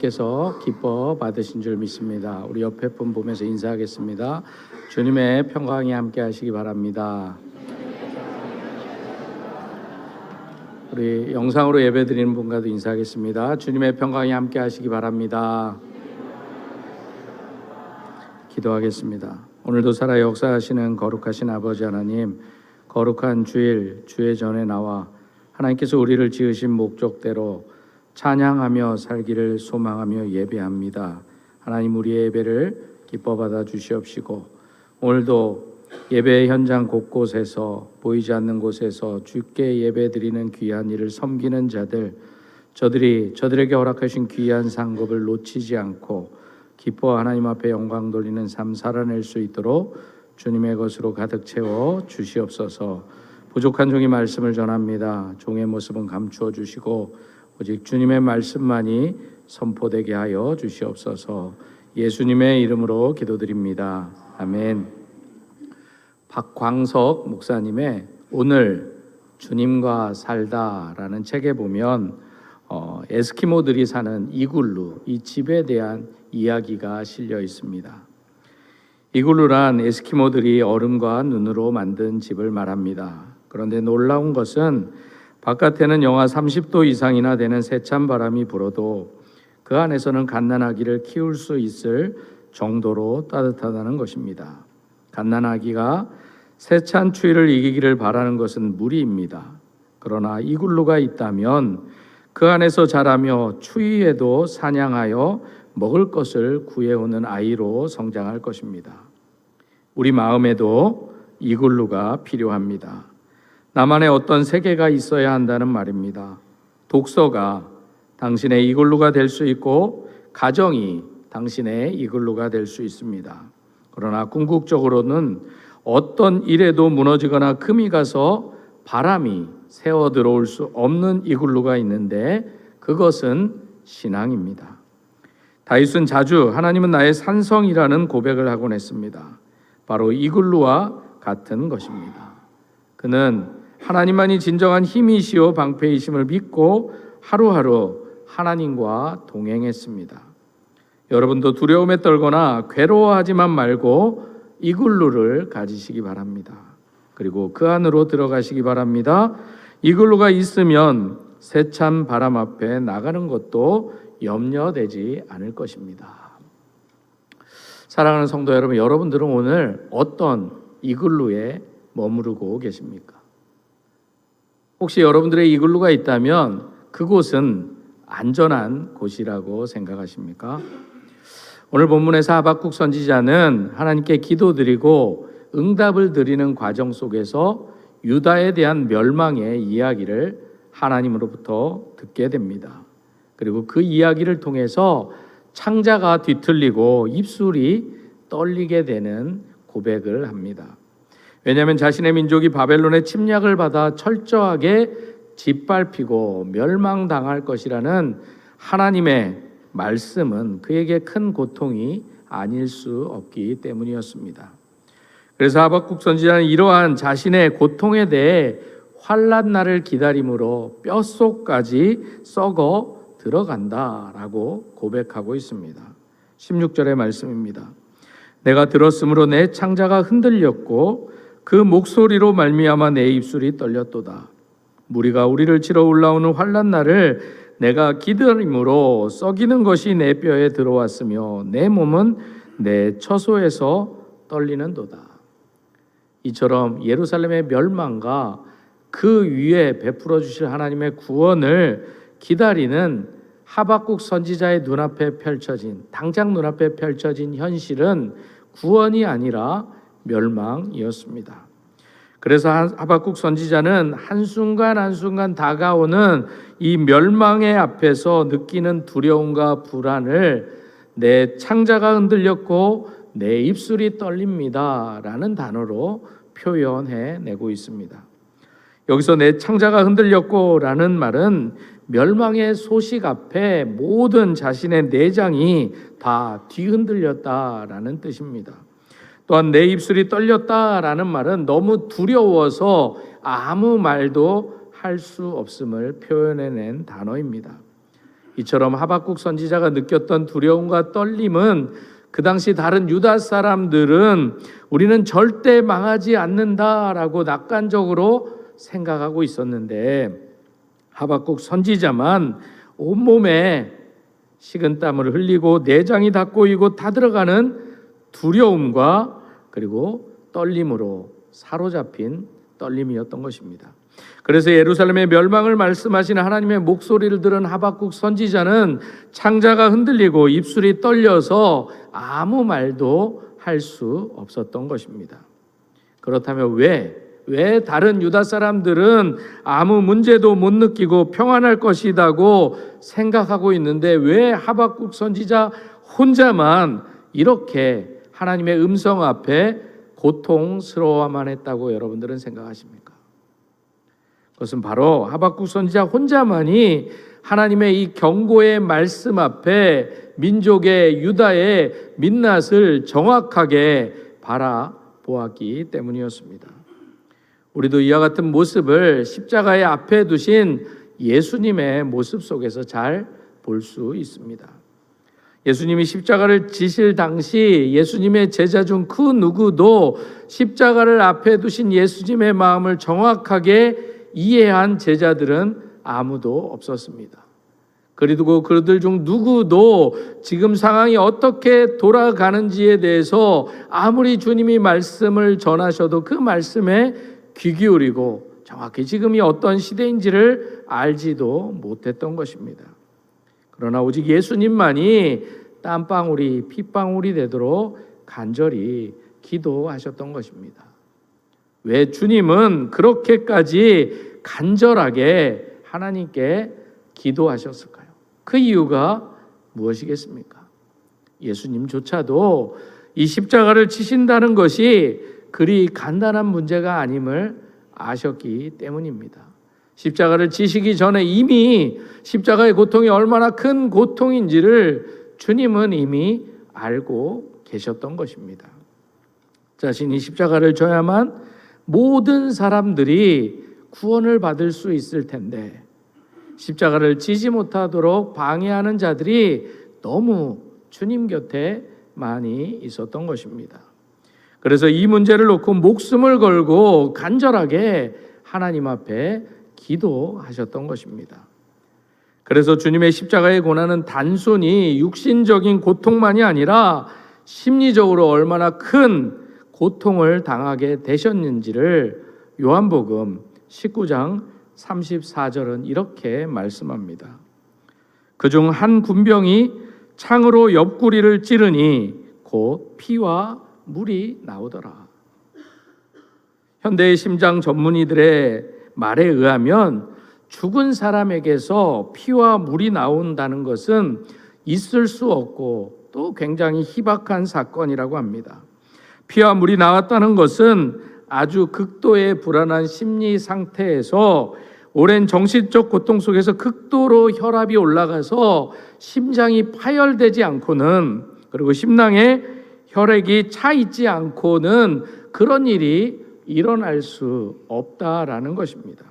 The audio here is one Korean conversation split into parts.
께서 기뻐 받으신 줄 믿습니다. 우리 옆에 분 보면서 인사하겠습니다. 주님의 평강이 함께 하시기 바랍니다. 우리 영상으로 예배드리는 분과도 인사하겠습니다. 주님의 평강이 함께 하시기 바랍니다. 기도하겠습니다. 오늘도 살아 역사하시는 거룩하신 아버지 하나님, 거룩한 주일, 주의 전에 나와 하나님께서 우리를 지으신 목적대로 찬양하며 살기를 소망하며 예배합니다. 하나님, 우리의 예배를 기뻐 받아 주시옵시고, 오늘도 예배 현장 곳곳에서 보이지 않는 곳에서 주께 예배드리는 귀한 일을 섬기는 자들, 저들에게 허락하신 귀한 상급을 놓치지 않고 기뻐 하나님 앞에 영광 돌리는 삶 살아낼 수 있도록 주님의 것으로 가득 채워 주시옵소서. 부족한 종이 말씀을 전합니다. 종의 모습은 감추어 주시고 오직 주님의 말씀만이 선포되게 하여 주시옵소서. 예수님의 이름으로 기도드립니다. 아멘. 박광석 목사님의 오늘 주님과 살다라는 책에 보면 에스키모들이 사는 이글루, 이 집에 대한 이야기가 실려 있습니다. 이글루란 에스키모들이 얼음과 눈으로 만든 집을 말합니다. 그런데 놀라운 것은 바깥에는 영하 30도 이상이나 되는 세찬 바람이 불어도 그 안에서는 갓난아기를 키울 수 있을 정도로 따뜻하다는 것입니다. 갓난아기가 세찬 추위를 이기기를 바라는 것은 무리입니다. 그러나 이글루가 있다면 그 안에서 자라며 추위에도 사냥하여 먹을 것을 구해오는 아이로 성장할 것입니다. 우리 마음에도 이글루가 필요합니다. 나만의 어떤 세계가 있어야 한다는 말입니다. 독서가 당신의 이글루가 될 수 있고 가정이 당신의 이글루가 될 수 있습니다. 그러나 궁극적으로는 어떤 일에도 무너지거나 금이 가서 바람이 새어 들어올 수 없는 이글루가 있는데 그것은 신앙입니다. 다윗은 자주 하나님은 나의 산성이라는 고백을 하곤 했습니다. 바로 이글루와 같은 것입니다. 그는 하나님만이 진정한 힘이시오 방패이심을 믿고 하루하루 하나님과 동행했습니다. 여러분도 두려움에 떨거나 괴로워하지만 말고 이글루를 가지시기 바랍니다. 그리고 그 안으로 들어가시기 바랍니다. 이글루가 있으면 세찬 바람 앞에 나가는 것도 염려되지 않을 것입니다. 사랑하는 성도 여러분, 여러분들은 오늘 어떤 이글루에 머무르고 계십니까? 혹시 여러분들의 이글루가 있다면 그곳은 안전한 곳이라고 생각하십니까? 오늘 본문에서 하박국 선지자는 하나님께 기도드리고 응답을 드리는 과정 속에서 유다에 대한 멸망의 이야기를 하나님으로부터 듣게 됩니다. 그리고 그 이야기를 통해서 창자가 뒤틀리고 입술이 떨리게 되는 고백을 합니다. 왜냐하면 자신의 민족이 바벨론의 침략을 받아 철저하게 짓밟히고 멸망당할 것이라는 하나님의 말씀은 그에게 큰 고통이 아닐 수 없기 때문이었습니다. 그래서 하박국 선지자는 이러한 자신의 고통에 대해 환난 날을 기다림으로 뼛속까지 썩어 들어간다라고 고백하고 있습니다. 16절의 말씀입니다. 내가 들었으므로 내 창자가 흔들렸고 그 목소리로 말미암아 내 입술이 떨렸도다. 무리가 우리를 치러 올라오는 환난 날을 내가 기다림으로 썩이는 것이 내 뼈에 들어왔으며 내 몸은 내 처소에서 떨리는도다. 이처럼 예루살렘의 멸망과 그 위에 베풀어 주실 하나님의 구원을 기다리는 하박국 선지자의 눈앞에 펼쳐진, 당장 눈앞에 펼쳐진 현실은 구원이 아니라 멸망이었습니다. 그래서 하박국 선지자는 한순간 한순간 다가오는 이 멸망의 앞에서 느끼는 두려움과 불안을 내 창자가 흔들렸고 내 입술이 떨립니다 라는 단어로 표현해내고 있습니다. 여기서 내 창자가 흔들렸고 라는 말은 멸망의 소식 앞에 모든 자신의 내장이 다 뒤흔들렸다라는 뜻입니다. 또한 내 입술이 떨렸다라는 말은 너무 두려워서 아무 말도 할 수 없음을 표현해낸 단어입니다. 이처럼 하박국 선지자가 느꼈던 두려움과 떨림은 그 당시 다른 유다 사람들은 우리는 절대 망하지 않는다라고 낙관적으로 생각하고 있었는데, 하박국 선지자만 온몸에 식은땀을 흘리고 내장이 다 꼬이고 타들어가는 두려움과 그리고 떨림으로 사로잡힌 떨림이었던 것입니다. 그래서 예루살렘의 멸망을 말씀하시는 하나님의 목소리를 들은 하박국 선지자는 창자가 흔들리고 입술이 떨려서 아무 말도 할 수 없었던 것입니다. 그렇다면 왜 다른 유다 사람들은 아무 문제도 못 느끼고 평안할 것이라고 생각하고 있는데 왜 하박국 선지자 혼자만 이렇게 하나님의 음성 앞에 고통스러워만 했다고 여러분들은 생각하십니까? 그것은 바로 하박국 선지자 혼자만이 하나님의 이 경고의 말씀 앞에 민족의 유다의 민낯을 정확하게 바라보았기 때문이었습니다. 우리도 이와 같은 모습을 십자가의 앞에 두신 예수님의 모습 속에서 잘 볼 수 있습니다. 예수님이 십자가를 지실 당시 예수님의 제자 중 그 누구도 십자가를 앞에 두신 예수님의 마음을 정확하게 이해한 제자들은 아무도 없었습니다. 그리고 그들 중 누구도 지금 상황이 어떻게 돌아가는지에 대해서 아무리 주님이 말씀을 전하셔도 그 말씀에 귀 기울이고 정확히 지금이 어떤 시대인지를 알지도 못했던 것입니다. 그러나 오직 예수님만이 땀방울이 핏방울이 되도록 간절히 기도하셨던 것입니다. 왜 주님은 그렇게까지 간절하게 하나님께 기도하셨을까요? 그 이유가 무엇이겠습니까? 예수님조차도 이 십자가를 지신다는 것이 그리 간단한 문제가 아님을 아셨기 때문입니다. 십자가를 지시기 전에 이미 십자가의 고통이 얼마나 큰 고통인지를 주님은 이미 알고 계셨던 것입니다. 자신이 십자가를 져야만 모든 사람들이 구원을 받을 수 있을 텐데 십자가를 지지 못하도록 방해하는 자들이 너무 주님 곁에 많이 있었던 것입니다. 그래서 이 문제를 놓고 목숨을 걸고 간절하게 하나님 앞에 기도하셨던 것입니다. 그래서 주님의 십자가의 고난은 단순히 육신적인 고통만이 아니라 심리적으로 얼마나 큰 고통을 당하게 되셨는지를 요한복음 19장 34절은 이렇게 말씀합니다. 그중 한 군병이 창으로 옆구리를 찌르니 곧 피와 물이 나오더라. 현대의 심장 전문의들의 말에 의하면 죽은 사람에게서 피와 물이 나온다는 것은 있을 수 없고 또 굉장히 희박한 사건이라고 합니다. 피와 물이 나왔다는 것은 아주 극도의 불안한 심리 상태에서 오랜 정신적 고통 속에서 극도로 혈압이 올라가서 심장이 파열되지 않고는, 그리고 심장에 혈액이 차 있지 않고는 그런 일이 일어날 수 없다라는 것입니다.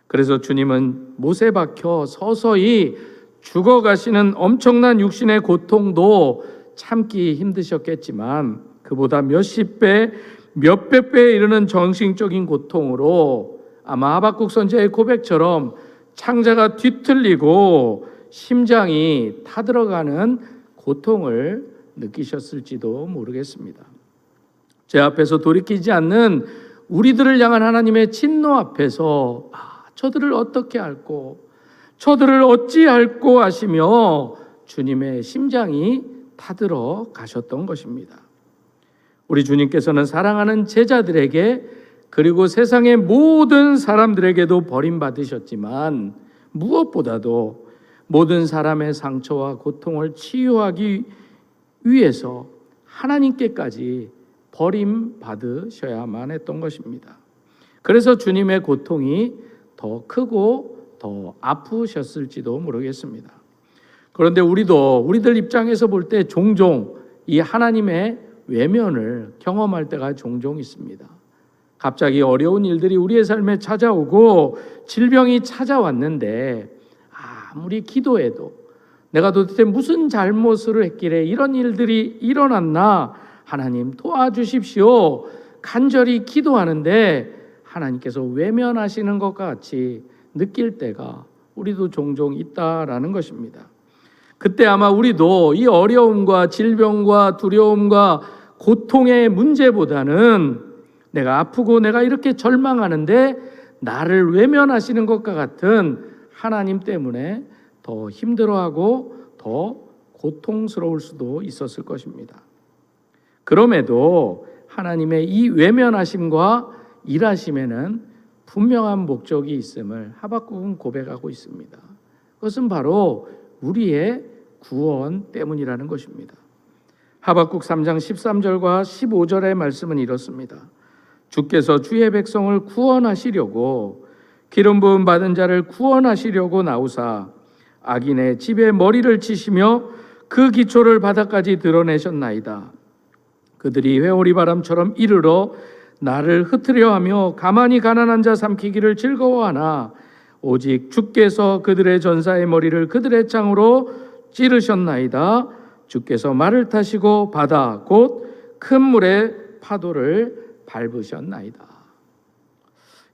그래서 주님은 못에 박혀 서서히 죽어가시는 엄청난 육신의 고통도 참기 힘드셨겠지만 그보다 몇십 배, 몇백 배에 이르는 정신적인 고통으로 아마 하박국 선지자의 고백처럼 창자가 뒤틀리고 심장이 타들어가는 고통을 느끼셨을지도 모르겠습니다. 제 앞에서 돌이키지 않는 우리들을 향한 하나님의 진노 앞에서 저들을 어떻게 할꼬, 저들을 어찌할꼬 하시며 주님의 심장이 타들어 가셨던 것입니다. 우리 주님께서는 사랑하는 제자들에게 그리고 세상의 모든 사람들에게도 버림받으셨지만 무엇보다도 모든 사람의 상처와 고통을 치유하기 위해서 하나님께까지 버림받으셔야만 했던 것입니다. 그래서 주님의 고통이 더 크고 더 아프셨을지도 모르겠습니다. 그런데 우리들 입장에서 볼 때 종종 이 하나님의 외면을 경험할 때가 종종 있습니다. 갑자기 어려운 일들이 우리의 삶에 찾아오고 질병이 찾아왔는데 아무리 기도해도 내가 도대체 무슨 잘못을 했기래 이런 일들이 일어났나, 하나님 도와주십시오, 간절히 기도하는데 하나님께서 외면하시는 것과 같이 느낄 때가 우리도 종종 있다라는 것입니다. 그때 아마 우리도 이 어려움과 질병과 두려움과 고통의 문제보다는 내가 아프고 내가 이렇게 절망하는데 나를 외면하시는 것과 같은 하나님 때문에 더 힘들어하고 더 고통스러울 수도 있었을 것입니다. 그럼에도 하나님의 이 외면하심과 일하심에는 분명한 목적이 있음을 하박국은 고백하고 있습니다. 그것은 바로 우리의 구원 때문이라는 것입니다. 하박국 3장 13절과 15절의 말씀은 이렇습니다. 주께서 주의 백성을 구원하시려고 기름 부음 받은 자를 구원하시려고 나오사 악인의 집에 머리를 치시며 그 기초를 바닥까지 드러내셨나이다. 그들이 회오리 바람처럼 이르러 나를 흩으려 하며 가만히 가난한 자 삼키기를 즐거워하나 오직 주께서 그들의 전사의 머리를 그들의 창으로 찌르셨나이다. 주께서 말을 타시고 바다 곧 큰 물의 파도를 밟으셨나이다.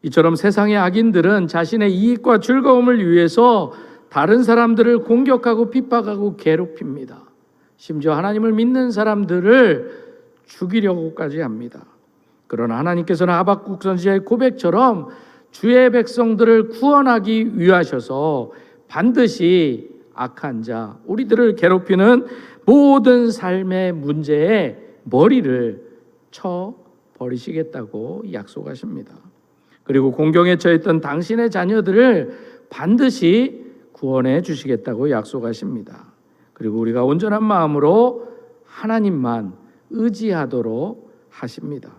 이처럼 세상의 악인들은 자신의 이익과 즐거움을 위해서 다른 사람들을 공격하고 핍박하고 괴롭힙니다. 심지어 하나님을 믿는 사람들을 죽이려고까지 합니다. 그러나 하나님께서는 하박국 선지자의 고백처럼 주의 백성들을 구원하기 위하셔서 반드시 악한 자, 우리들을 괴롭히는 모든 삶의 문제에 머리를 쳐 버리시겠다고 약속하십니다. 그리고 공경에 처했던 당신의 자녀들을 반드시 구원해 주시겠다고 약속하십니다. 그리고 우리가 온전한 마음으로 하나님만 의지하도록 하십니다.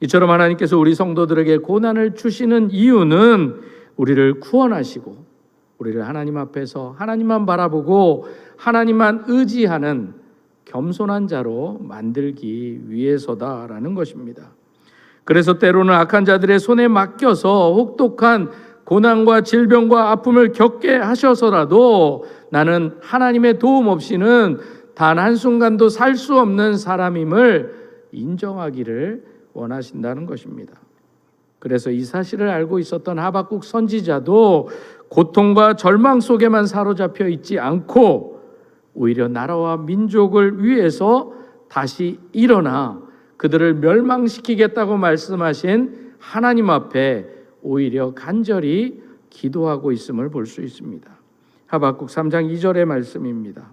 이처럼 하나님께서 우리 성도들에게 고난을 주시는 이유는 우리를 구원하시고 우리를 하나님 앞에서 하나님만 바라보고 하나님만 의지하는 겸손한 자로 만들기 위해서다라는 것입니다. 그래서 때로는 악한 자들의 손에 맡겨서 혹독한 고난과 질병과 아픔을 겪게 하셔서라도 나는 하나님의 도움 없이는 단 한순간도 살 수 없는 사람임을 인정하기를 원하신다는 것입니다. 그래서 이 사실을 알고 있었던 하박국 선지자도 고통과 절망 속에만 사로잡혀 있지 않고 오히려 나라와 민족을 위해서 다시 일어나 그들을 멸망시키겠다고 말씀하신 하나님 앞에 오히려 간절히 기도하고 있음을 볼 수 있습니다. 하박국 3장 2절의 말씀입니다.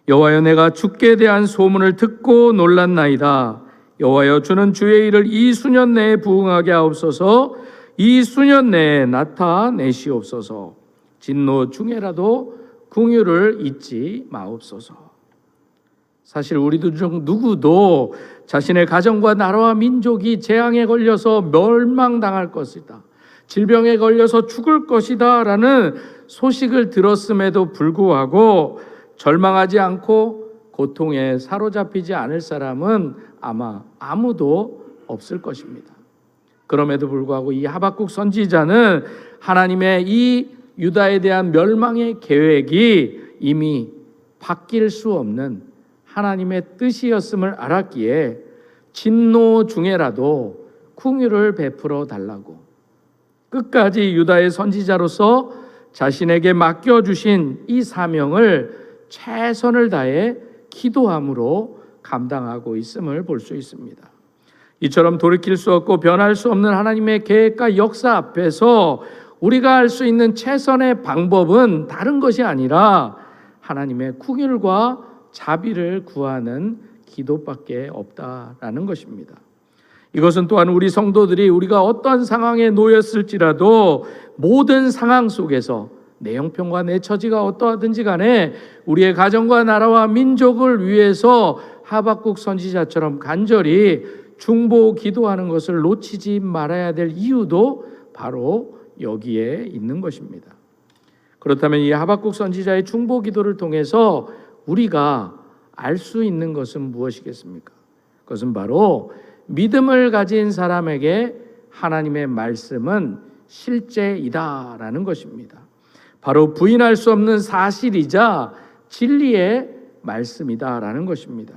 여호와여, 내가 주께 대한 소문을 듣고 놀랐나이다. 여호와여, 주는 주의 일을 이 수년 내에 부응하게 하옵소서. 이 수년 내에 나타내시옵소서. 진노 중에라도 긍휼을 잊지 마옵소서. 사실 우리도 중 누구도 자신의 가정과 나라와 민족이 재앙에 걸려서 멸망당할 것이다, 질병에 걸려서 죽을 것이다 라는 소식을 들었음에도 불구하고 절망하지 않고 고통에 사로잡히지 않을 사람은 아마 아무도 없을 것입니다. 그럼에도 불구하고 이 하박국 선지자는 하나님의 이 유다에 대한 멸망의 계획이 이미 바뀔 수 없는 하나님의 뜻이었음을 알았기에 진노 중에라도 긍휼을 베풀어 달라고 끝까지 유다의 선지자로서 자신에게 맡겨주신 이 사명을 최선을 다해 기도함으로 감당하고 있음을 볼 수 있습니다. 이처럼 돌이킬 수 없고 변할 수 없는 하나님의 계획과 역사 앞에서 우리가 할 수 있는 최선의 방법은 다른 것이 아니라 하나님의 긍휼과 자비를 구하는 기도밖에 없다라는 것입니다. 이것은 또한 우리 성도들이 우리가 어떤 상황에 놓였을지라도 모든 상황 속에서 내 형편과 내 처지가 어떠하든지 간에 우리의 가정과 나라와 민족을 위해서 하박국 선지자처럼 간절히 중보 기도하는 것을 놓치지 말아야 될 이유도 바로 여기에 있는 것입니다. 그렇다면 이 하박국 선지자의 중보 기도를 통해서 우리가 알 수 있는 것은 무엇이겠습니까? 그것은 바로 믿음을 가진 사람에게 하나님의 말씀은 실제이다라는 것입니다. 바로 부인할 수 없는 사실이자 진리의 말씀이다라는 것입니다.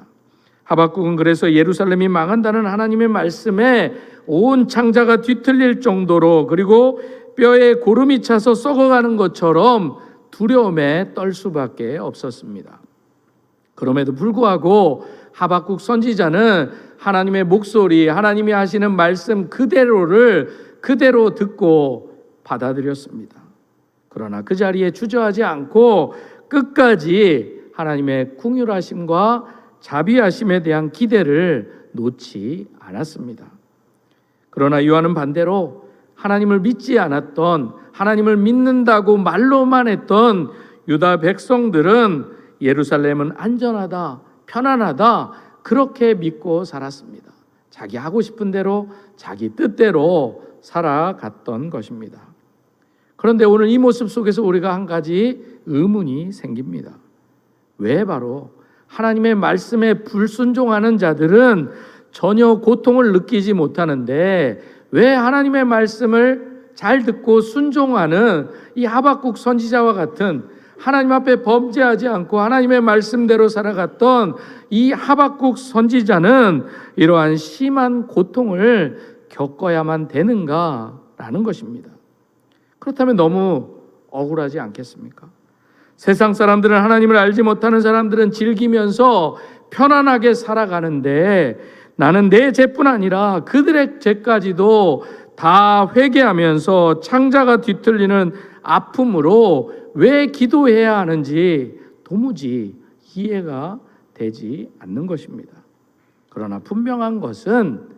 하박국은 그래서 예루살렘이 망한다는 하나님의 말씀에 온 창자가 뒤틀릴 정도로, 그리고 뼈에 고름이 차서 썩어가는 것처럼 두려움에 떨 수밖에 없었습니다. 그럼에도 불구하고 하박국 선지자는 하나님의 목소리, 하나님이 하시는 말씀 그대로 듣고 받아들였습니다. 그러나 그 자리에 주저하지 않고 끝까지 하나님의 긍휼하심과 자비하심에 대한 기대를 놓지 않았습니다. 그러나 이와는 반대로 하나님을 믿지 않았던, 하나님을 믿는다고 말로만 했던 유다 백성들은 예루살렘은 안전하다, 편안하다, 그렇게 믿고 살았습니다. 자기 하고 싶은 대로, 자기 뜻대로 살아갔던 것입니다. 그런데 오늘 이 모습 속에서 우리가 한 가지 의문이 생깁니다. 왜 바로 하나님의 말씀에 불순종하는 자들은 전혀 고통을 느끼지 못하는데, 왜 하나님의 말씀을 잘 듣고 순종하는 이 하박국 선지자와 같은, 하나님 앞에 범죄하지 않고 하나님의 말씀대로 살아갔던 이 하박국 선지자는 이러한 심한 고통을 겪어야만 되는가라는 것입니다. 그렇다면 너무 억울하지 않겠습니까? 세상 사람들은, 하나님을 알지 못하는 사람들은 즐기면서 편안하게 살아가는데, 나는 내 죄뿐 아니라 그들의 죄까지도 다 회개하면서 창자가 뒤틀리는 아픔으로 왜 기도해야 하는지 도무지 이해가 되지 않는 것입니다. 그러나 분명한 것은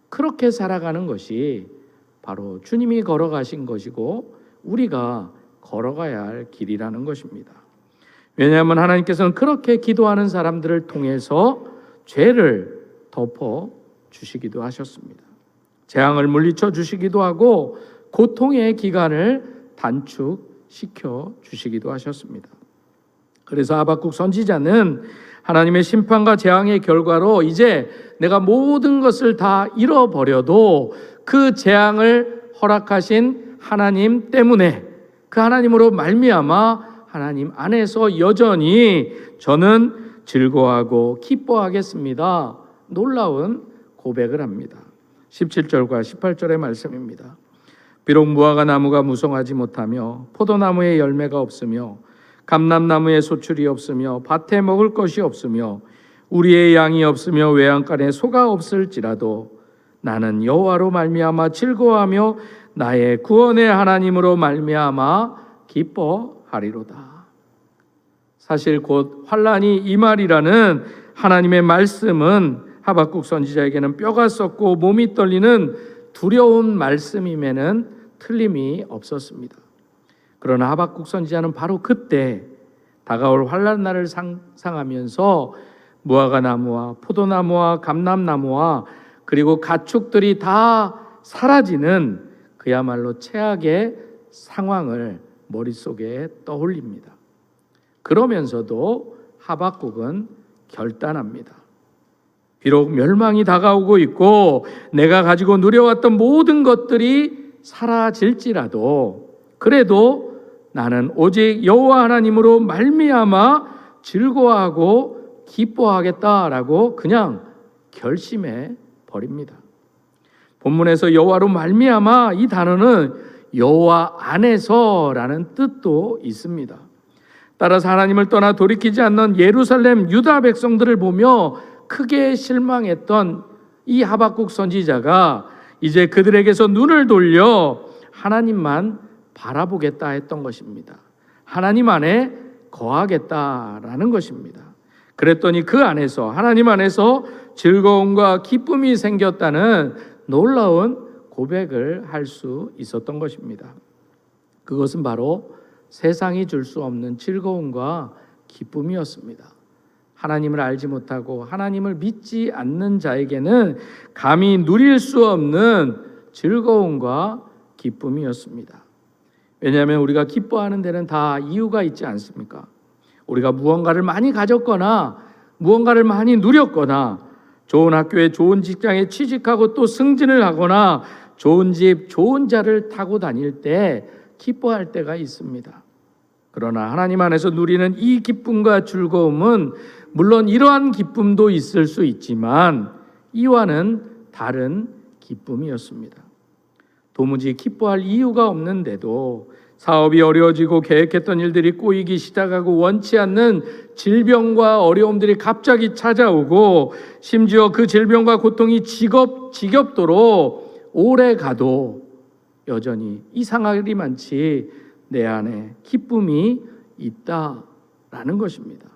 그렇게 살아가는 것이 바로 주님이 걸어가신 것이고 우리가 걸어가야 할 길이라는 것입니다. 왜냐하면 하나님께서는 그렇게 기도하는 사람들을 통해서 죄를 덮어 주시기도 하셨습니다. 재앙을 물리쳐 주시기도 하고 고통의 기간을 단축시켜 주시기도 하셨습니다. 그래서 하박국 선지자는 하나님의 심판과 재앙의 결과로 이제 내가 모든 것을 다 잃어버려도 그 재앙을 허락하신 하나님 때문에, 그 하나님으로 말미암아 하나님 안에서 여전히 저는 즐거워하고 기뻐하겠습니다, 놀라운 고백을 합니다. 17절과 18절의 말씀입니다. 비록 무화과 나무가 무성하지 못하며 포도나무에 열매가 없으며 감람나무에 소출이 없으며 밭에 먹을 것이 없으며 우리의 양이 없으며 외양간에 소가 없을지라도 나는 여호와로 말미암아 즐거워하며 나의 구원의 하나님으로 말미암아 기뻐하리로다. 사실 곧 환난이 임하리라는 하나님의 말씀은 하박국 선지자에게는 뼈가 썩고 몸이 떨리는 두려운 말씀임에는 틀림이 없었습니다. 그러나 하박국 선지자는 바로 그때 다가올 환난 날을 상상하면서 무화과 나무와 포도나무와 감람나무와 그리고 가축들이 다 사라지는 그야말로 최악의 상황을 머릿속에 떠올립니다. 그러면서도 하박국은 결단합니다. 비록 멸망이 다가오고 있고 내가 가지고 누려왔던 모든 것들이 사라질지라도 그래도 나는 오직 여호와 하나님으로 말미암아 즐거워하고 기뻐하겠다라고 그냥 결심해 버립니다. 본문에서 여호와로 말미암아 이 단어는 여호와 안에서라는 뜻도 있습니다. 따라서 하나님을 떠나 돌이키지 않는 예루살렘 유다 백성들을 보며 크게 실망했던 이 하박국 선지자가 이제 그들에게서 눈을 돌려 하나님만 바라보겠다 했던 것입니다. 하나님 안에 거하겠다라는 것입니다. 그랬더니 그 안에서, 하나님 안에서 즐거움과 기쁨이 생겼다는 놀라운 고백을 할 수 있었던 것입니다. 그것은 바로 세상이 줄 수 없는 즐거움과 기쁨이었습니다. 하나님을 알지 못하고 하나님을 믿지 않는 자에게는 감히 누릴 수 없는 즐거움과 기쁨이었습니다. 왜냐하면 우리가 기뻐하는 데는 다 이유가 있지 않습니까? 우리가 무언가를 많이 가졌거나 무언가를 많이 누렸거나 좋은 학교에 좋은 직장에 취직하고 또 승진을 하거나 좋은 집, 좋은 자를 타고 다닐 때 기뻐할 때가 있습니다. 그러나 하나님 안에서 누리는 이 기쁨과 즐거움은 물론 이러한 기쁨도 있을 수 있지만 이와는 다른 기쁨이었습니다. 도무지 기뻐할 이유가 없는데도 사업이 어려워지고 계획했던 일들이 꼬이기 시작하고 원치 않는 질병과 어려움들이 갑자기 찾아오고 심지어 그 질병과 고통이 지겹도록 오래 가도 여전히 이상하리만치 내 안에 기쁨이 있다라는 것입니다.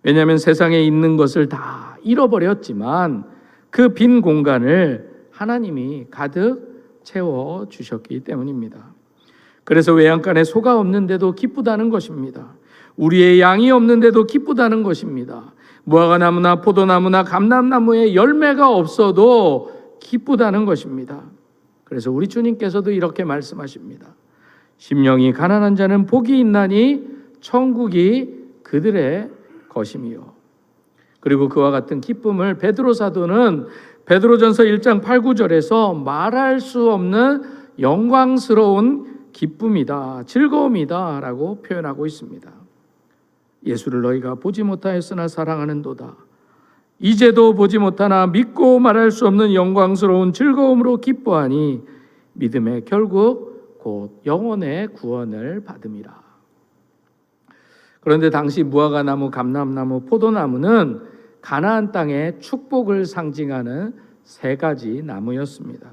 왜냐하면 세상에 있는 것을 다 잃어버렸지만 그 빈 공간을 하나님이 가득 채워주셨기 때문입니다. 그래서 외양간에 소가 없는데도 기쁘다는 것입니다. 우리의 양이 없는데도 기쁘다는 것입니다. 무화과나무나 포도나무나 감람나무에 열매가 없어도 기쁘다는 것입니다. 그래서 우리 주님께서도 이렇게 말씀하십니다. 심령이 가난한 자는 복이 있나니 천국이 그들의 것이며. 그리고 그와 같은 기쁨을 베드로 사도는 베드로전서 1장 8, 9절에서 말할 수 없는 영광스러운 기쁨이다, 즐거움이다 라고 표현하고 있습니다. 예수를 너희가 보지 못하였으나 사랑하는도다. 이제도 보지 못하나 믿고 말할 수 없는 영광스러운 즐거움으로 기뻐하니 믿음의 결국 곧 영혼의 구원을 받음이라. 그런데 당시 무화과나무, 감람나무, 포도나무는 가나안 땅의 축복을 상징하는 세 가지 나무였습니다.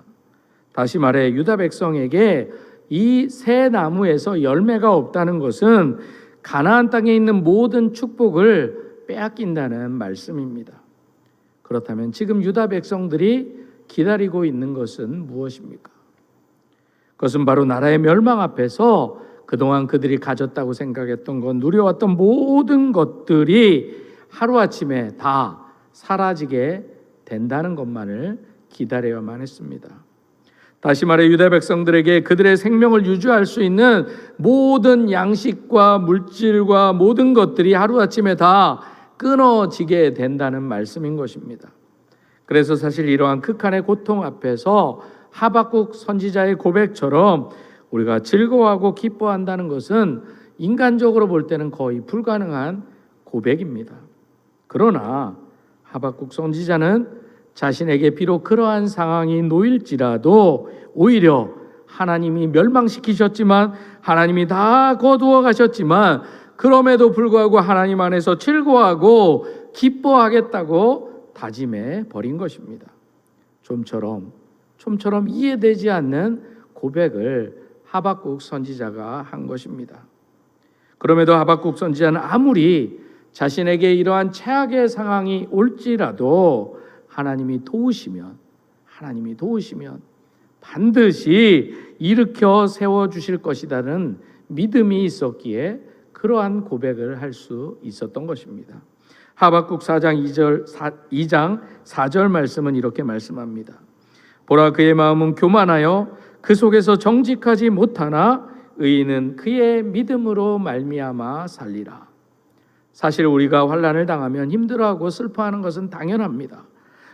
다시 말해 유다 백성에게 이 세 나무에서 열매가 없다는 것은 가나안 땅에 있는 모든 축복을 빼앗긴다는 말씀입니다. 그렇다면 지금 유다 백성들이 기다리고 있는 것은 무엇입니까? 그것은 바로 나라의 멸망 앞에서 그동안 그들이 가졌다고 생각했던 것, 누려왔던 모든 것들이 하루아침에 다 사라지게 된다는 것만을 기다려야만 했습니다. 다시 말해 유다 백성들에게 그들의 생명을 유지할 수 있는 모든 양식과 물질과 모든 것들이 하루아침에 다 끊어지게 된다는 말씀인 것입니다. 그래서 사실 이러한 극한의 고통 앞에서 하박국 선지자의 고백처럼 우리가 즐거워하고 기뻐한다는 것은 인간적으로 볼 때는 거의 불가능한 고백입니다. 그러나 하박국 선지자는 자신에게 비록 그러한 상황이 놓일지라도 오히려 하나님이 멸망시키셨지만 하나님이 다 거두어 가셨지만 그럼에도 불구하고 하나님 안에서 즐거워하고 기뻐하겠다고 다짐해 버린 것입니다. 좀처럼 이해되지 않는 고백을 하박국 선지자가 한 것입니다. 그럼에도 하박국 선지자는 아무리 자신에게 이러한 최악의 상황이 올지라도 하나님이 도우시면 반드시 일으켜 세워주실 것이라는 믿음이 있었기에 그러한 고백을 할 수 있었던 것입니다. 하박국 2장 4절 말씀은 이렇게 말씀합니다. 보라 그의 마음은 교만하여 그 속에서 정직하지 못하나 의인은 그의 믿음으로 말미암아 살리라. 사실 우리가 환난을 당하면 힘들어하고 슬퍼하는 것은 당연합니다.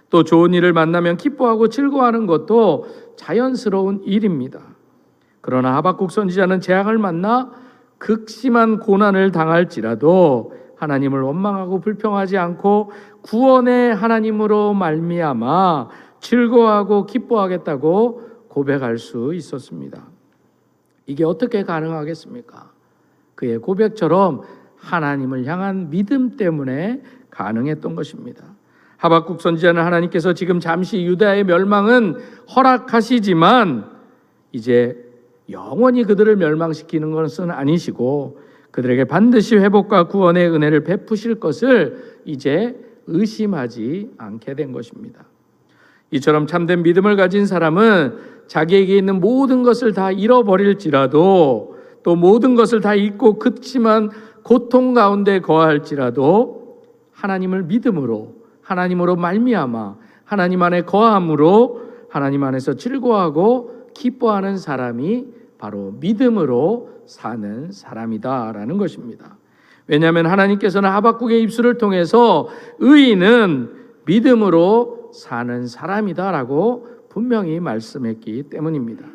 또 좋은 일을 만나면 기뻐하고 즐거워하는 것도 자연스러운 일입니다. 그러나 하박국 선지자는 재앙을 만나 극심한 고난을 당할지라도 하나님을 원망하고 불평하지 않고 구원의 하나님으로 말미암아 즐거워하고 기뻐하겠다고 고백할 수 있었습니다. 이게 어떻게 가능하겠습니까? 그의 고백처럼 하나님을 향한 믿음 때문에 가능했던 것입니다. 하박국 선지자는 하나님께서 지금 잠시 유다의 멸망은 허락하시지만 이제 영원히 그들을 멸망시키는 것은 아니시고 그들에게 반드시 회복과 구원의 은혜를 베푸실 것을 이제 의심하지 않게 된 것입니다. 이처럼 참된 믿음을 가진 사람은 자기에게 있는 모든 것을 다 잃어버릴지라도 또 모든 것을 다 잃고 극심한 고통 가운데 거할지라도 하나님을 믿음으로 하나님으로 말미암아 하나님 안에 거함으로 하나님 안에서 즐거워하고 기뻐하는 사람이 바로 믿음으로 사는 사람이다라는 것입니다. 왜냐하면 하나님께서는 하박국의 입술을 통해서 의인은 믿음으로 사는 사람이다라고 분명히 말씀했기 때문입니다.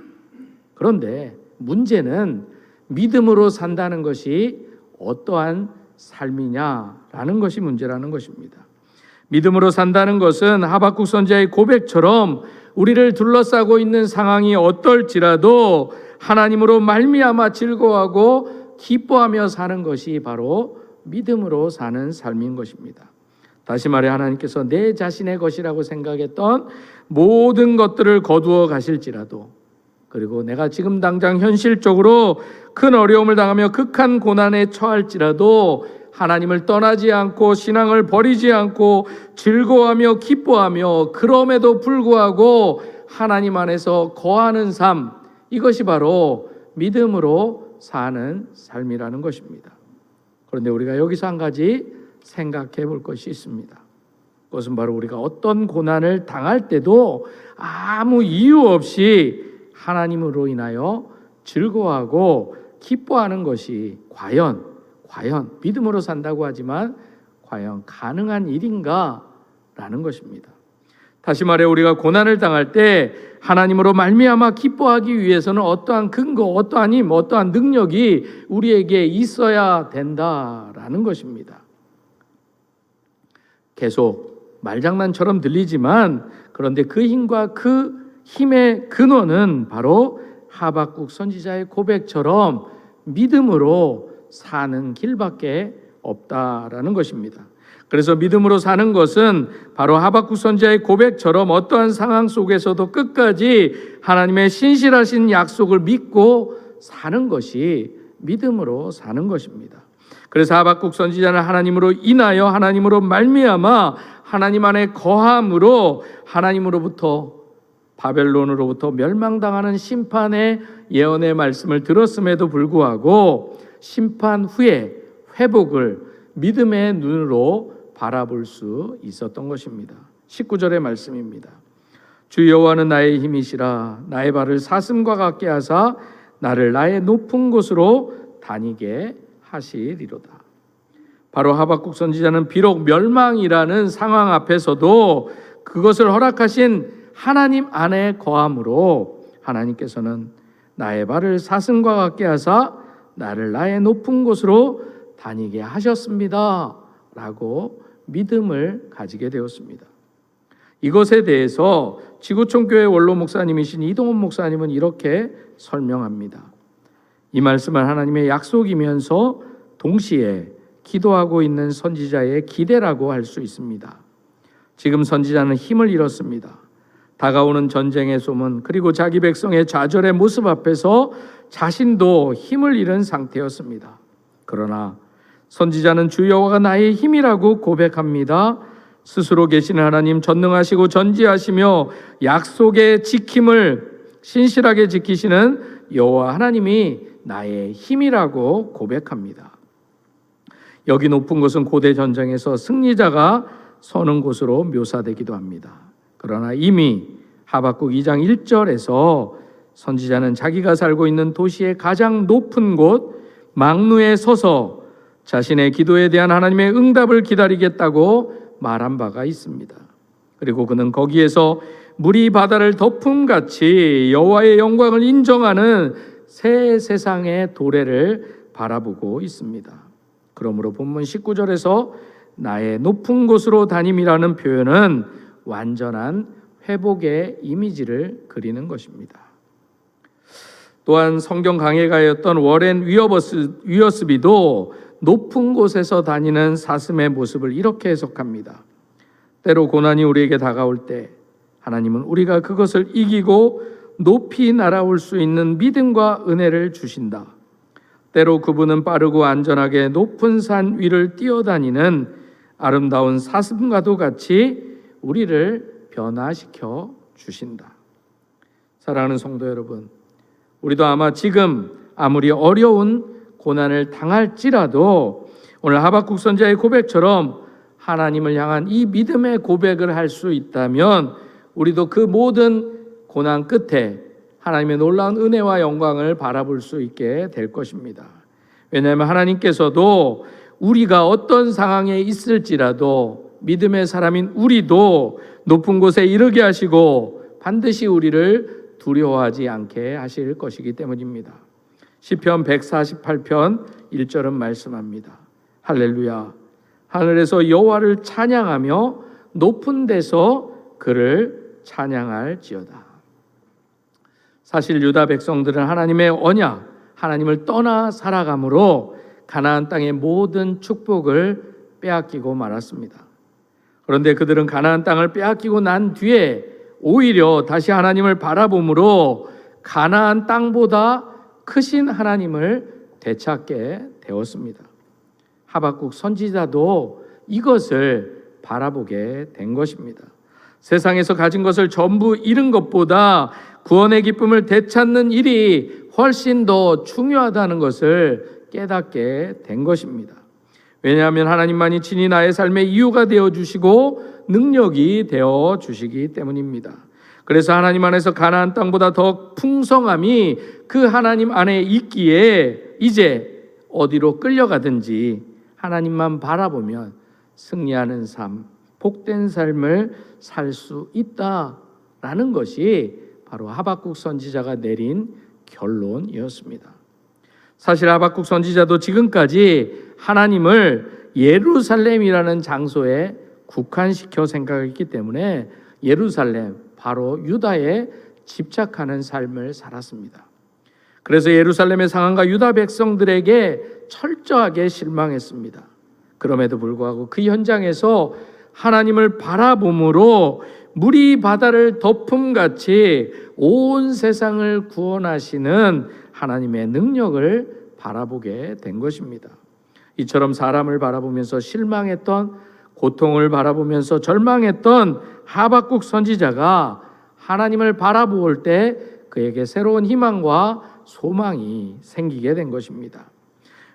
그런데 문제는 믿음으로 산다는 것이 어떠한 삶이냐라는 것이 문제라는 것입니다. 믿음으로 산다는 것은 하박국 선지자의 고백처럼 우리를 둘러싸고 있는 상황이 어떨지라도 하나님으로 말미암아 즐거워하고 기뻐하며 사는 것이 바로 믿음으로 사는 삶인 것입니다. 다시 말해 하나님께서 내 자신의 것이라고 생각했던 모든 것들을 거두어 가실지라도, 그리고 내가 지금 당장 현실적으로 큰 어려움을 당하며 극한 고난에 처할지라도 하나님을 떠나지 않고 신앙을 버리지 않고 즐거워하며 기뻐하며 그럼에도 불구하고 하나님 안에서 거하는 삶, 이것이 바로 믿음으로 사는 삶이라는 것입니다. 그런데 우리가 여기서 한 가지 생각해 볼 것이 있습니다. 그것은 바로 우리가 어떤 고난을 당할 때도 아무 이유 없이 하나님으로 인하여 즐거워하고 기뻐하는 것이 과연 믿음으로 산다고 하지만 과연 가능한 일인가? 라는 것입니다. 다시 말해 우리가 고난을 당할 때 하나님으로 말미암아 기뻐하기 위해서는 어떠한 근거, 어떠한 힘, 어떠한 능력이 우리에게 있어야 된다라는 것입니다. 계속 말장난처럼 들리지만 그런데 그 힘과 그 힘의 근원은 바로 하박국 선지자의 고백처럼 믿음으로 사는 길밖에 없다라는 것입니다. 그래서 믿음으로 사는 것은 바로 하박국 선지자의 고백처럼 어떠한 상황 속에서도 끝까지 하나님의 신실하신 약속을 믿고 사는 것이 믿음으로 사는 것입니다. 그래서 하박국 선지자는 하나님으로 인하여 하나님으로 말미암아 하나님 안에 거함으로 하나님으로부터 바벨론으로부터 멸망당하는 심판의 예언의 말씀을 들었음에도 불구하고 심판 후에 회복을 믿음의 눈으로 바라볼 수 있었던 것입니다. 19절의 말씀입니다. 주 여호와는 나의 힘이시라 나의 발을 사슴과 같게 하사 나를 나의 높은 곳으로 다니게 하시리로다. 바로 하박국 선지자는 비록 멸망이라는 상황 앞에서도 그것을 허락하신 하나님 안에 거함으로 하나님께서는 나의 발을 사슴과 같게 하사 나를 나의 높은 곳으로 다니게 하셨습니다 라고 믿음을 가지게 되었습니다. 이것에 대해서 지구촌교회 원로 목사님이신 이동훈 목사님은 이렇게 설명합니다. 이 말씀은 하나님의 약속이면서 동시에 기도하고 있는 선지자의 기대라고 할 수 있습니다. 지금 선지자는 힘을 잃었습니다. 다가오는 전쟁의 소문 그리고 자기 백성의 좌절의 모습 앞에서 자신도 힘을 잃은 상태였습니다. 그러나 선지자는 주 여호와가 나의 힘이라고 고백합니다. 스스로 계시는 하나님, 전능하시고 전지하시며 약속의 지킴을 신실하게 지키시는 여호와 하나님이 나의 힘이라고 고백합니다. 여기 높은 곳은 고대 전쟁에서 승리자가 서는 곳으로 묘사되기도 합니다. 그러나 이미 하박국 2장 1절에서 선지자는 자기가 살고 있는 도시의 가장 높은 곳 망루에 서서 자신의 기도에 대한 하나님의 응답을 기다리겠다고 말한 바가 있습니다. 그리고 그는 거기에서 물이 바다를 덮음같이 여호와의 영광을 인정하는 새 세상의 도래를 바라보고 있습니다. 그러므로 본문 19절에서 나의 높은 곳으로 다님이라는 표현은 완전한 회복의 이미지를 그리는 것입니다. 또한 성경 강해가였던 워렌 위어스비도 높은 곳에서 다니는 사슴의 모습을 이렇게 해석합니다. 때로 고난이 우리에게 다가올 때 하나님은 우리가 그것을 이기고 높이 날아올 수 있는 믿음과 은혜를 주신다. 때로 그분은 빠르고 안전하게 높은 산 위를 뛰어다니는 아름다운 사슴과도 같이 우리를 변화시켜 주신다. 사랑하는 성도 여러분, 우리도 아마 지금 아무리 어려운 고난을 당할지라도 오늘 하박국 선지자의 고백처럼 하나님을 향한 이 믿음의 고백을 할 수 있다면 우리도 그 모든 고난 끝에 하나님의 놀라운 은혜와 영광을 바라볼 수 있게 될 것입니다. 왜냐하면 하나님께서도 우리가 어떤 상황에 있을지라도 믿음의 사람인 우리도 높은 곳에 이르게 하시고 반드시 우리를 두려워하지 않게 하실 것이기 때문입니다. 시편 148편 1절은 말씀합니다. 할렐루야, 하늘에서 여호와를 찬양하며 높은 데서 그를 찬양할지어다. 사실 유다 백성들은 하나님의 언약, 하나님을 떠나 살아감으로 가나안 땅의 모든 축복을 빼앗기고 말았습니다. 그런데 그들은 가나안 땅을 빼앗기고 난 뒤에 오히려 다시 하나님을 바라봄으로 가나안 땅보다 크신 하나님을 되찾게 되었습니다. 하박국 선지자도 이것을 바라보게 된 것입니다. 세상에서 가진 것을 전부 잃은 것보다 구원의 기쁨을 되찾는 일이 훨씬 더 중요하다는 것을 깨닫게 된 것입니다. 왜냐하면 하나님만이 친히 나의 삶의 이유가 되어 주시고 능력이 되어 주시기 때문입니다. 그래서 하나님 안에서 가나안 땅보다 더 풍성함이 그 하나님 안에 있기에 이제 어디로 끌려가든지 하나님만 바라보면 승리하는 삶, 복된 삶을 살 수 있다라는 것이 바로 하박국 선지자가 내린 결론이었습니다. 사실 하박국 선지자도 지금까지 하나님을 예루살렘이라는 장소에 국한시켜 생각했기 때문에 예루살렘, 바로 유다에 집착하는 삶을 살았습니다. 그래서 예루살렘의 상황과 유다 백성들에게 철저하게 실망했습니다. 그럼에도 불구하고 그 현장에서 하나님을 바라봄으로 물이 바다를 덮음같이 온 세상을 구원하시는 하나님의 능력을 바라보게 된 것입니다. 이처럼 사람을 바라보면서 실망했던, 고통을 바라보면서 절망했던 하박국 선지자가 하나님을 바라볼 때 그에게 새로운 희망과 소망이 생기게 된 것입니다.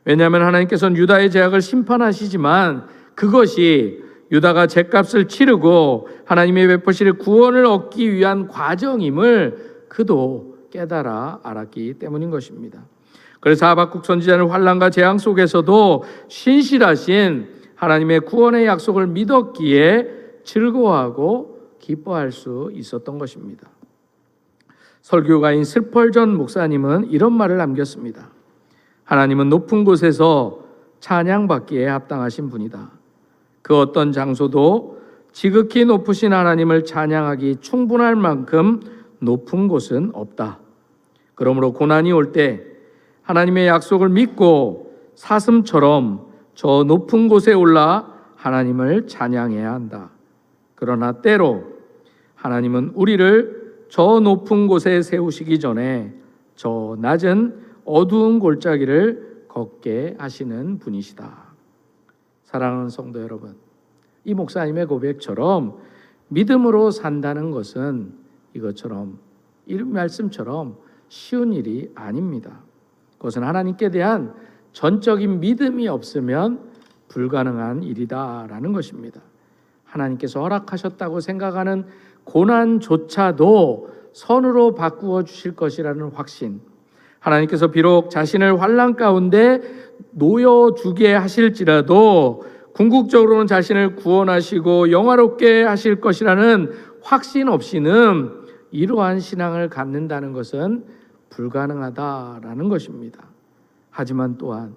왜냐하면 하나님께서는 유다의 죄악을 심판하시지만 그것이 유다가 죄값을 치르고 하나님의 베푸실 구원을 얻기 위한 과정임을 그도 깨달아 알았기 때문인 것입니다. 그래서 하박국 선지자는 환난과 재앙 속에서도 신실하신 하나님의 구원의 약속을 믿었기에 즐거워하고 기뻐할 수 있었던 것입니다. 설교가인 스펄전 목사님은 이런 말을 남겼습니다. 하나님은 높은 곳에서 찬양받기에 합당하신 분이다. 그 어떤 장소도 지극히 높으신 하나님을 찬양하기 충분할 만큼 높은 곳은 없다. 그러므로 고난이 올 때 하나님의 약속을 믿고 사슴처럼 저 높은 곳에 올라 하나님을 찬양해야 한다. 그러나 때로 하나님은 우리를 저 높은 곳에 세우시기 전에 저 낮은 어두운 골짜기를 걷게 하시는 분이시다. 사랑하는 성도 여러분, 이 목사님의 고백처럼 믿음으로 산다는 것은 이것처럼, 이 말씀처럼 쉬운 일이 아닙니다. 그것은 하나님께 대한 전적인 믿음이 없으면 불가능한 일이다라는 것입니다. 하나님께서 허락하셨다고 생각하는 고난조차도 선으로 바꾸어 주실 것이라는 확신, 하나님께서 비록 자신을 환난 가운데 놓여두게 하실지라도 궁극적으로는 자신을 구원하시고 영화롭게 하실 것이라는 확신 없이는 이러한 신앙을 갖는다는 것은 불가능하다라는 것입니다. 하지만 또한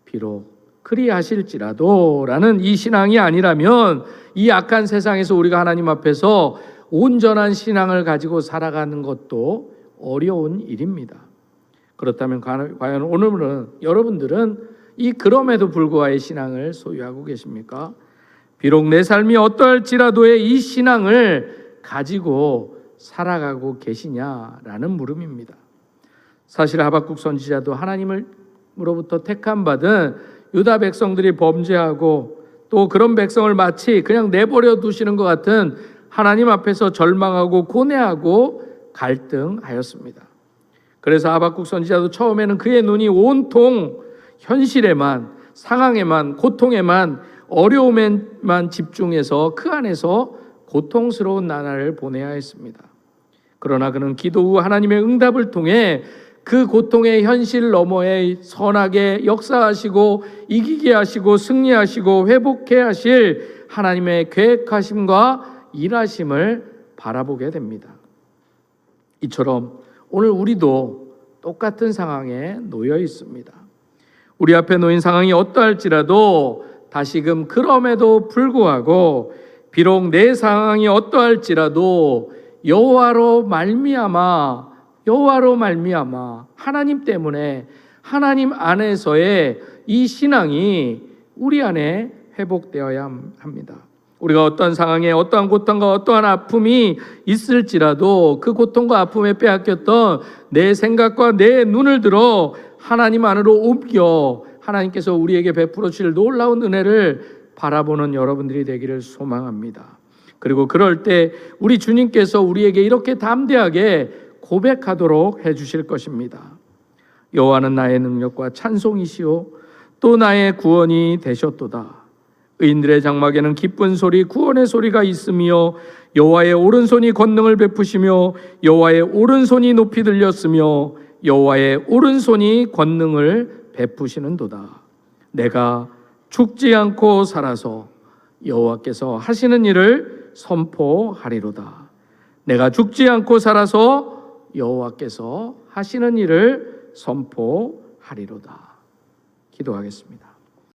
비록 그리하실지라도 라는 이 신앙이 아니라면 이 악한 세상에서 우리가 하나님 앞에서 온전한 신앙을 가지고 살아가는 것도 어려운 일입니다. 그렇다면 과연 오늘은 여러분들은 이 그럼에도 불구하고의 신앙을 소유하고 계십니까? 비록 내 삶이 어떠할지라도의 이 신앙을 가지고 살아가고 계시냐라는 물음입니다. 사실 하박국 선지자도 하나님으로부터 택함 받은 유다 백성들이 범죄하고 또 그런 백성을 마치 그냥 내버려 두시는 것 같은 하나님 앞에서 절망하고 고뇌하고 갈등하였습니다. 그래서 하박국 선지자도 처음에는 그의 눈이 온통 현실에만, 상황에만, 고통에만, 어려움에만 집중해서 그 안에서 고통스러운 나날을 보내야 했습니다. 그러나 그는 기도 후 하나님의 응답을 통해 그 고통의 현실 너머에 선하게 역사하시고 이기게 하시고 승리하시고 회복해 하실 하나님의 계획하심과 일하심을 바라보게 됩니다. 이처럼 오늘 우리도 똑같은 상황에 놓여 있습니다. 우리 앞에 놓인 상황이 어떠할지라도 다시금 그럼에도 불구하고 비록 내 상황이 어떠할지라도 여호와로 말미암아 하나님 때문에 하나님 안에서의 이 신앙이 우리 안에 회복되어야 합니다. 우리가 어떠한 상황에 어떠한 고통과 어떠한 아픔이 있을지라도 그 고통과 아픔에 빼앗겼던 내 생각과 내 눈을 들어 하나님 안으로 옮겨 하나님께서 우리에게 베풀어 주실 놀라운 은혜를 바라보는 여러분들이 되기를 소망합니다. 그리고 그럴 때 우리 주님께서 우리에게 이렇게 담대하게 고백하도록 해주실 것입니다. 여호와는 나의 능력과 찬송이시오 또 나의 구원이 되셨도다. 의인들의 장막에는 기쁜 소리 구원의 소리가 있으며 여호와의 오른손이 권능을 베푸시며 여호와의 오른손이 높이 들렸으며 여호와의 오른손이 권능을 베푸시는도다. 내가 죽지 않고 살아서 여호와께서 하시는 일을 선포하리로다. 내가 죽지 않고 살아서 여호와께서 하시는 일을 선포하리로다. 기도하겠습니다.